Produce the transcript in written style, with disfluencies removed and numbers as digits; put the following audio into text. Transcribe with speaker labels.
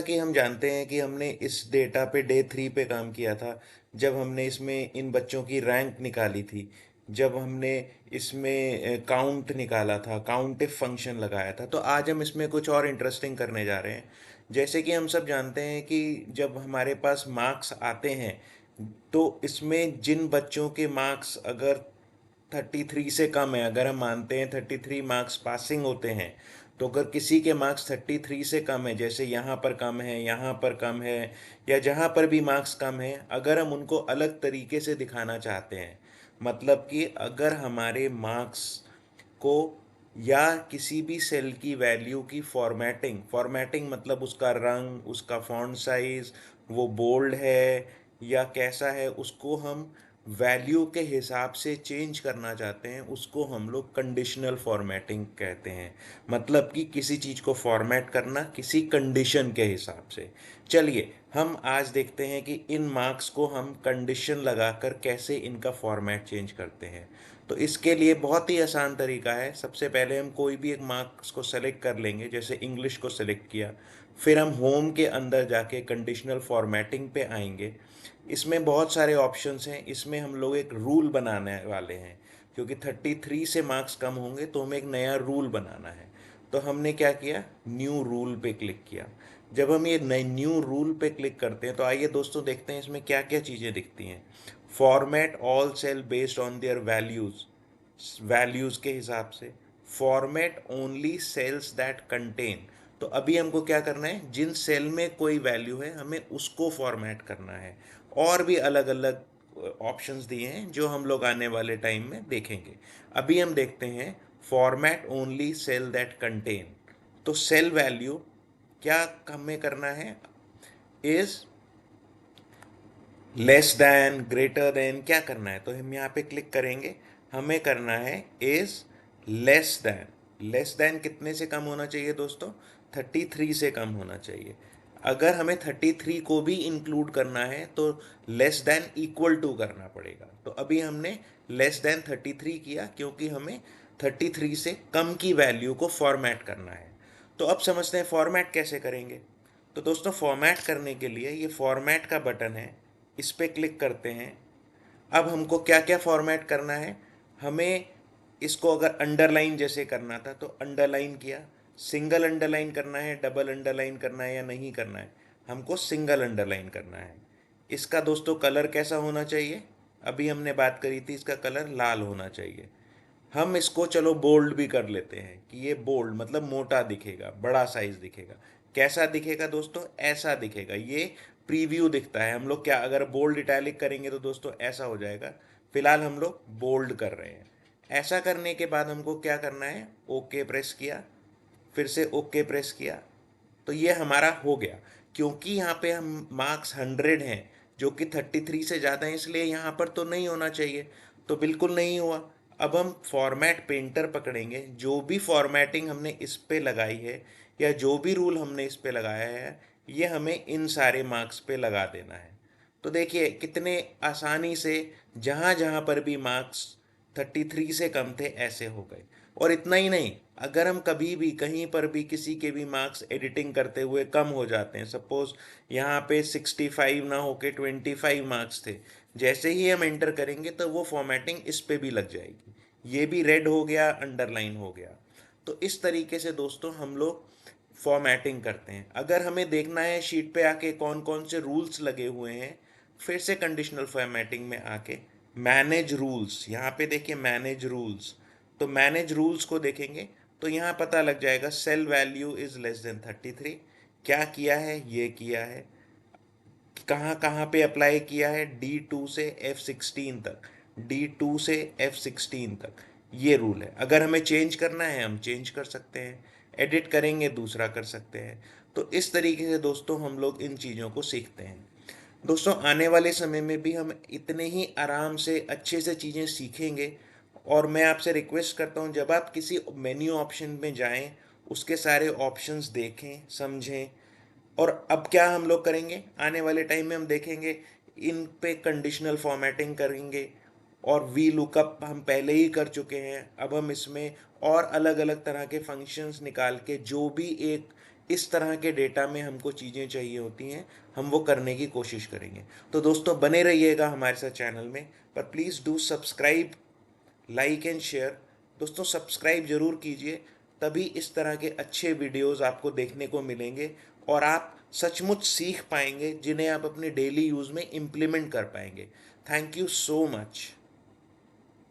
Speaker 1: कि हम जानते हैं कि हमने इस डेटा पे डे 3 पे काम किया था, जब हमने इसमें इन बच्चों की रैंक निकाली थी, जब हमने इसमें काउंट निकाला था, काउंट इफ फंक्शन लगाया था। तो आज हम इसमें कुछ और इंटरेस्टिंग करने जा रहे हैं। जैसे कि हम सब जानते हैं कि जब हमारे पास मार्क्स आते हैं, तो इसमें जिन बच्चों के मार्क्स अगर 33 से कम है, अगर हम मानते हैं 33 मार्क्स पासिंग होते हैं, तो अगर किसी के मार्क्स 33 से कम है, जैसे यहाँ पर कम है, यहाँ पर कम है, या जहाँ पर भी मार्क्स कम है, अगर हम उनको अलग तरीके से दिखाना चाहते हैं, मतलब कि अगर हमारे मार्क्स को या किसी भी सेल की वैल्यू की फॉर्मेटिंग फॉर्मेटिंग मतलब उसका रंग, उसका फॉन्ट साइज, वो बोल्ड है या कैसा है, उसको हम वैल्यू के हिसाब से चेंज करना चाहते हैं, उसको हम लोग कंडीशनल फॉर्मेटिंग कहते हैं। मतलब कि किसी चीज़ को फॉर्मेट करना किसी कंडीशन के हिसाब से। चलिए हम आज देखते हैं कि इन मार्क्स को हम कंडीशन लगाकर कैसे इनका फॉर्मेट चेंज करते हैं। तो इसके लिए बहुत ही आसान तरीका है। सबसे पहले हम कोई भी एक मार्क्स को सेलेक्ट कर लेंगे, जैसे इंग्लिश को सेलेक्ट किया, फिर हम होम के अंदर जाके कंडीशनल फॉर्मेटिंग पे आएंगे। इसमें बहुत सारे ऑप्शंस हैं, इसमें हम लोग एक रूल बनाने वाले हैं, क्योंकि 33 से मार्क्स कम होंगे तो हमें एक नया रूल बनाना है। तो हमने क्या किया, न्यू रूल पे क्लिक किया। जब हम ये नए न्यू रूल पे क्लिक करते हैं तो आइए दोस्तों देखते हैं इसमें क्या क्या चीज़ें दिखती हैं। Format all cell based on their values, values के हिसाब से। Format only cells that contain, तो अभी हमको क्या करना है, जिन सेल में कोई वैल्यू है हमें उसको फॉर्मेट करना है। और भी अलग अलग ऑप्शंस दिए हैं जो हम लोग आने वाले टाइम में देखेंगे। अभी हम देखते हैं format only cell that contain. तो सेल वैल्यू क्या हमें करना है, is less than, greater than, क्या करना है, तो हम यहाँ पे क्लिक करेंगे। हमें करना है is less then. Less than कितने से कम होना चाहिए दोस्तों, 33 से कम होना चाहिए। अगर हमें 33 को भी इंक्लूड करना है तो लेस दैन इक्वल टू करना पड़ेगा। तो अभी हमने लेस दैन 33 किया, क्योंकि हमें 33 से कम की वैल्यू को फॉर्मेट करना है। तो अब समझते हैं फॉर्मेट कैसे करेंगे। तो दोस्तों फॉर्मेट करने के लिए ये फॉर्मेट का बटन है, इस पर क्लिक करते हैं। अब हमको क्या क्या फॉर्मेट करना है, हमें इसको अगर अंडरलाइन जैसे करना था तो अंडरलाइन किया, सिंगल अंडरलाइन करना है, डबल अंडरलाइन करना है या नहीं करना है, हमको सिंगल अंडरलाइन करना है। इसका दोस्तों कलर कैसा होना चाहिए, अभी हमने बात करी थी, इसका कलर लाल होना चाहिए। हम इसको चलो बोल्ड भी कर लेते हैं कि ये बोल्ड मतलब मोटा दिखेगा, बड़ा साइज दिखेगा। कैसा दिखेगा दोस्तों, ऐसा दिखेगा। ये प्रीव्यू दिखता है। हम लोग क्या अगर बोल्ड इटैलिक करेंगे तो दोस्तों ऐसा हो जाएगा। फिलहाल हम लोग बोल्ड कर रहे हैं। ऐसा करने के बाद हमको क्या करना है, ओके प्रेस किया, फिर से ओके प्रेस किया, तो ये हमारा हो गया। क्योंकि यहाँ पे हम मार्क्स 100 हैं, जो कि 33 से ज़्यादा है, इसलिए यहाँ पर तो नहीं होना चाहिए, तो बिल्कुल नहीं हुआ। अब हम फॉर्मेट पेंटर पकड़ेंगे, जो भी फॉर्मेटिंग हमने इस पे लगाई है या जो भी रूल हमने इस पे लगाया है, ये हमें इन सारे मार्क्स पे लगा देना है। तो देखिए कितने आसानी से जहाँ जहाँ पर भी मार्क्स 33 से कम थे ऐसे हो गए। और इतना ही नहीं, अगर हम कभी भी कहीं पर भी किसी के भी मार्क्स एडिटिंग करते हुए कम हो जाते हैं, सपोज यहाँ पे 65 ना होके 25 मार्क्स थे, जैसे ही हम एंटर करेंगे तो वो फॉर्मेटिंग इस पे भी लग जाएगी। ये भी रेड हो गया, अंडरलाइन हो गया। तो इस तरीके से दोस्तों हम लोग फॉर्मेटिंग करते हैं। अगर हमें देखना है शीट पे आके कौन कौन से रूल्स लगे हुए हैं, फिर से कंडीशनल फॉर्मेटिंग में आके मैनेज रूल्स, यहाँ पे देखिए मैनेज रूल्स। तो मैनेज रूल्स को देखेंगे तो यहाँ पता लग जाएगा cell value is less than 33। क्या किया है, ये किया है, कहाँ कहाँ पे अप्लाई किया है, D2 से F16 तक, D2 से F16 तक ये रूल है। अगर हमें चेंज करना है हम चेंज कर सकते हैं, एडिट करेंगे दूसरा कर सकते हैं। तो इस तरीके से दोस्तों हम लोग इन चीज़ों को सीखते हैं। दोस्तों आने वाले समय में भी हम इतने ही आराम से अच्छे से चीज़ें सीखेंगे। और मैं आपसे रिक्वेस्ट करता हूँ, जब आप किसी मेन्यू ऑप्शन में जाएं, उसके सारे ऑप्शंस देखें, समझें। और अब क्या हम लोग करेंगे, आने वाले टाइम में हम देखेंगे इन पे कंडीशनल फॉर्मेटिंग करेंगे। और वी लुकअप हम पहले ही कर चुके हैं, अब हम इसमें और अलग अलग तरह के फंक्शंस निकाल के जो भी एक इस तरह के डेटा में हमको चीज़ें चाहिए होती हैं, हम वो करने की कोशिश करेंगे। तो दोस्तों बने रहिएगा हमारे साथ चैनल में, पर please do subscribe, like and share. दोस्तों सब्सक्राइब जरूर कीजिए, तभी इस तरह के अच्छे वीडियोस आपको देखने को मिलेंगे और आप सचमुच सीख पाएंगे जिन्हें आप अपने डेली यूज़ में इम्प्लीमेंट कर पाएंगे। Thank you so much.